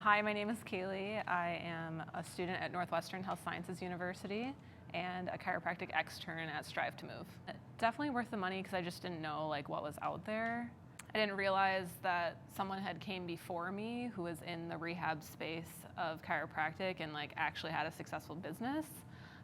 Hi, my name is Kaylie. I am a student at Northwestern Health Sciences University and a chiropractic extern at Strive to Move. Definitely worth the money because I just didn't know what was out there. I didn't realize that someone had came before me who was in the rehab space of chiropractic and actually had a successful business.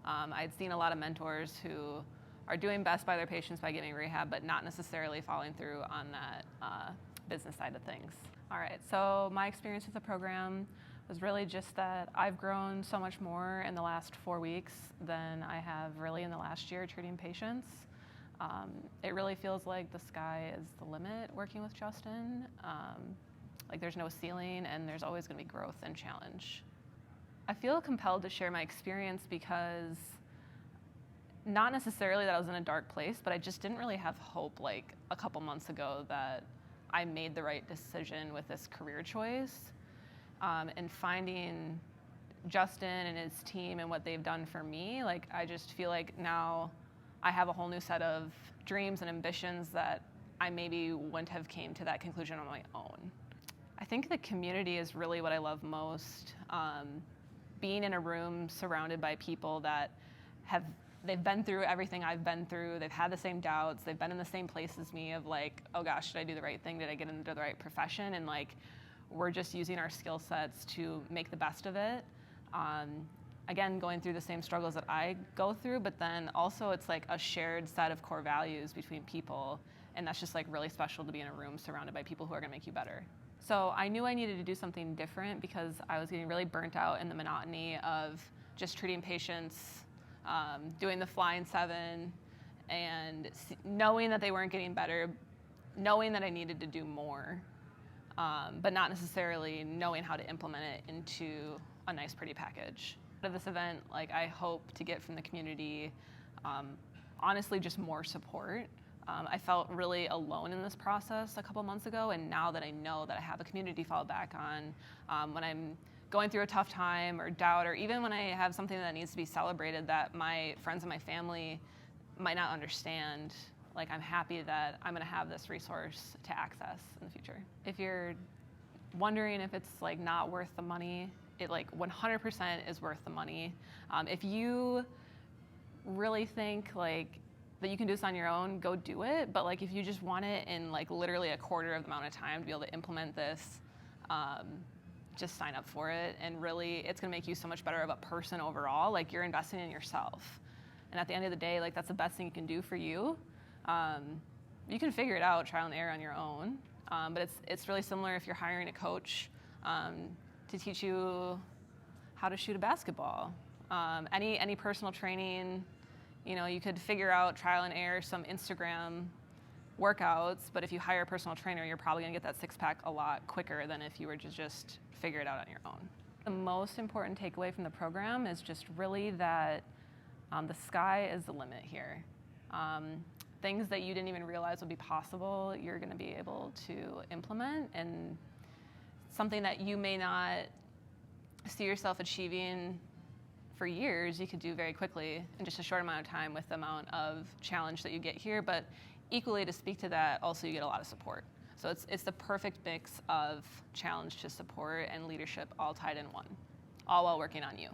I'd seen a lot of mentors who are doing best by their patients by giving rehab, but not necessarily following through on that business side of things. All right, so my experience with the program was really just that I've grown so much more in the last 4 weeks than I have really in the last year treating patients. It really feels like the sky is the limit working with Justin. There's no ceiling and there's always gonna be growth and challenge. I feel compelled to share my experience because not necessarily that I was in a dark place, but I just didn't really have hope a couple months ago that I made the right decision with this career choice. And finding Justin and his team and what they've done for me, I just feel like now I have a whole new set of dreams and ambitions that I maybe wouldn't have came to that conclusion on my own. I think the community is really what I love most. Being in a room surrounded by people that they've been through everything I've been through. They've had the same doubts. They've been in the same place as me of oh gosh, did I do the right thing? Did I get into the right profession? And we're just using our skill sets to make the best of it. Again, going through the same struggles that I go through, but then also it's a shared set of core values between people. And that's just really special to be in a room surrounded by people who are gonna make you better. So I knew I needed to do something different because I was getting really burnt out in the monotony of just treating patients, doing the flying 7 and knowing that they weren't getting better, knowing that I needed to do more, but not necessarily knowing how to implement it into a nice, pretty package. Out of this event, I hope to get from the community, honestly, just more support. I felt really alone in this process a couple months ago, and now that I know that I have a community to fall back on, when I'm going through a tough time or doubt, or even when I have something that needs to be celebrated that my friends and my family might not understand, I'm happy that I'm gonna have this resource to access in the future. If you're wondering if it's not worth the money, it 100% is worth the money. If you really think that you can do this on your own, go do it. But if you just want it in literally a quarter of the amount of time to be able to implement this, just sign up for it, and really it's gonna make you so much better of a person overall. You're investing in yourself, and at the end of the day, that's the best thing you can do for you. You can figure it out, trial and error on your own, but it's really similar if you're hiring a coach to teach you how to shoot a basketball. Any personal training, you could figure out trial and error some Instagram workouts, but if you hire a personal trainer, you're probably gonna get that six-pack a lot quicker than if you were to just figure it out on your own. The most important takeaway from the program is just really that the sky is the limit here. Things that you didn't even realize would be possible, you're gonna be able to implement, and something that you may not see yourself achieving for years, you could do very quickly in just a short amount of time with the amount of challenge that you get here. But equally, to speak to that, also you get a lot of support. So it's the perfect mix of challenge to support and leadership all tied in one, all while working on you.